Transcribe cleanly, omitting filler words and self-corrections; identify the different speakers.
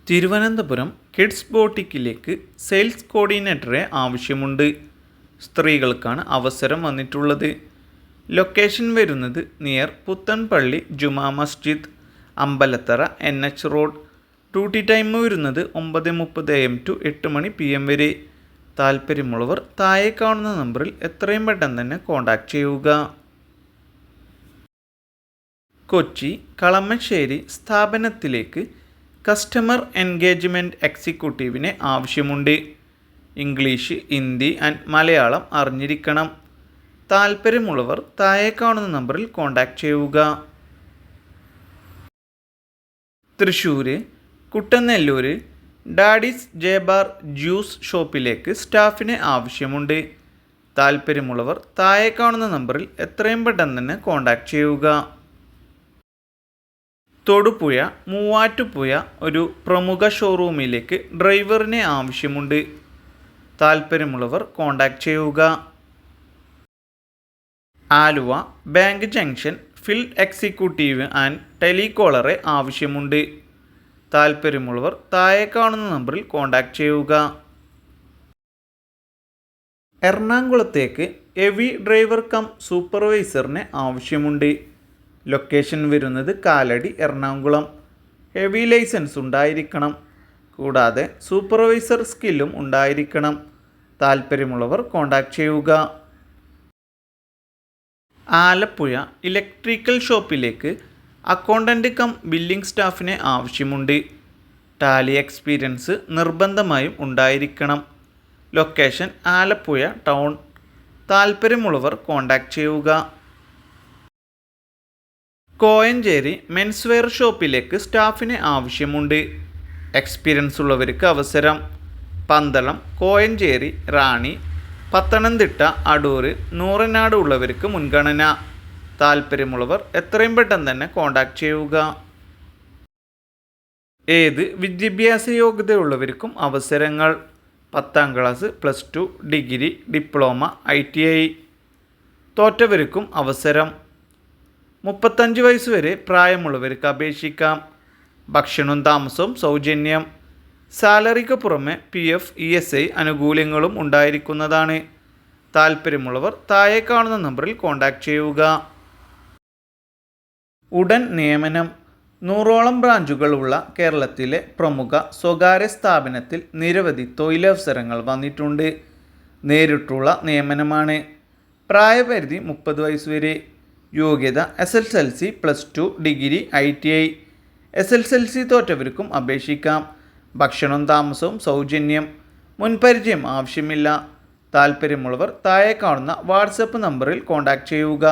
Speaker 1: Thiruvananthapuram kids ബോട്ടിക്കിലേക്ക് sales കോർഡിനേറ്ററെ ആവശ്യമുണ്ട്. സ്ത്രീകൾക്കാണ് അവസരം വന്നിട്ടുള്ളത്. ലൊക്കേഷൻ വരുന്നത് near Puthenpally Juma Masjid, Ambalathara, NH road. Duty time വരുന്നത് 9:30 AM to 8 മണി PM വരെ. താല്പര്യമുള്ളവർ താഴെ കാണുന്ന നമ്പറിൽ എത്രയും പെട്ടെന്ന് തന്നെ കോൺടാക്റ്റ് ചെയ്യുക. കൊച്ചി കളമശ്ശേരി സ്ഥാപനത്തിലേക്ക് കസ്റ്റമർ എൻഗേജ്മെൻറ്റ് എക്സിക്യൂട്ടീവിനെ ആവശ്യമുണ്ട്. ഇംഗ്ലീഷ്, ഹിന്ദി ആൻഡ് മലയാളം അറിഞ്ഞിരിക്കണം. താല്പര്യമുള്ളവർ താഴെ കാണുന്ന നമ്പറിൽ കോൺടാക്റ്റ് ചെയ്യുക. തൃശ്ശൂർ കുട്ടനെല്ലൂർ ഡാഡീസ് ജേബാർ ജ്യൂസ് ഷോപ്പിലേക്ക് സ്റ്റാഫിനെ ആവശ്യമുണ്ട്. താല്പര്യമുള്ളവർ താഴെ കാണുന്ന നമ്പറിൽ എത്രയും പെട്ടെന്ന് തന്നെ കോൺടാക്റ്റ് ചെയ്യുക. തൊടുപുഴ മൂവാറ്റുപുഴ ഒരു പ്രമുഖ ഷോറൂമിലേക്ക് ഡ്രൈവറിനെ ആവശ്യമുണ്ട്. താല്പര്യമുള്ളവർ കോൺടാക്റ്റ് ചെയ്യുക. Aluva bank junction field executive and ടെലികോളറെ ആവശ്യമുണ്ട്. താല്പര്യമുള്ളവർ താഴെ കാണുന്ന നമ്പറിൽ കോൺടാക്റ്റ് ചെയ്യുക. എറണാകുളത്തേക്ക് ഹെവി ഡ്രൈവർ കം സൂപ്പർവൈസറിനെ ആവശ്യമുണ്ട്. ലൊക്കേഷൻ വരുന്നത് കാലടി, എറണാകുളം. ഹെവി ലൈസൻസ് ഉണ്ടായിരിക്കണം. കൂടാതെ സൂപ്പർവൈസർ സ്കില്ലും ഉണ്ടായിരിക്കണം. താല്പര്യമുള്ളവർ കോൺടാക്റ്റ് ചെയ്യുക. ആലപ്പുഴ ഇലക്ട്രിക്കൽ ഷോപ്പിലേക്ക് അക്കൗണ്ടൻറ്റ് കം ബില്ലിംഗ് സ്റ്റാഫിനെ ആവശ്യമുണ്ട്. ടാലി എക്സ്പീരിയൻസ് നിർബന്ധമായും ഉണ്ടായിരിക്കണം. Location Alappuzha town. താല്പര്യമുള്ളവർ കോൺടാക്റ്റ് ചെയ്യുക. കോയഞ്ചേരി മെൻസ് വെയർ ഷോപ്പിലേക്ക് സ്റ്റാഫിനെ ആവശ്യമുണ്ട്. എക്സ്പീരിയൻസ് ഉള്ളവർക്ക് അവസരം. പന്തളം, കോയഞ്ചേരി, റാണി, പത്തനംതിട്ട, അടൂർ, നൂറനാട് ഉള്ളവർക്ക് മുൻഗണന. താല്പര്യമുള്ളവർ എത്രയും പെട്ടെന്ന് തന്നെ കോൺടാക്റ്റ് ചെയ്യുക. ഏത് വിദ്യാഭ്യാസ യോഗ്യതയുള്ളവർക്കും അവസരങ്ങൾ. 10ാം ക്ലാസ്, +2, ഡിഗ്രി, ഡിപ്ലോമ, ITI തോറ്റവർക്കും അവസരം. 35 വയസ്സ് വരെ പ്രായമുള്ളവർക്ക് അപേക്ഷിക്കാം. ഭക്ഷണവും താമസവും സൗജന്യം. സാലറിക്ക് പുറമെ PF, ESI ആനുകൂല്യങ്ങളും ഉണ്ടായിരിക്കുന്നതാണ്. താല്പര്യമുള്ളവർ താഴെ കാണുന്ന നമ്പറിൽ കോൺടാക്റ്റ് ചെയ്യുക. ഉടൻ നിയമനം. 100ഓളം ബ്രാഞ്ചുകളുള്ള കേരളത്തിലെ പ്രമുഖ സ്വകാര്യ സ്ഥാപനത്തിൽ നിരവധി തൊഴിലവസരങ്ങൾ വന്നിട്ടുണ്ട്. നേരിട്ടുള്ള നിയമനമാണ്. പ്രായപരിധി 30 വയസ്സ് വരെ. യോഗ്യത SSLC, +2, ഡിഗ്രി, ITI. SSLC തോറ്റവർക്കും അപേക്ഷിക്കാം. ഭക്ഷണവും താമസവും സൗജന്യം. മുൻപരിചയം ആവശ്യമില്ല. താല്പര്യമുള്ളവർ താഴെ കാണുന്ന വാട്സപ്പ് നമ്പറിൽ കോൺടാക്റ്റ് ചെയ്യുക.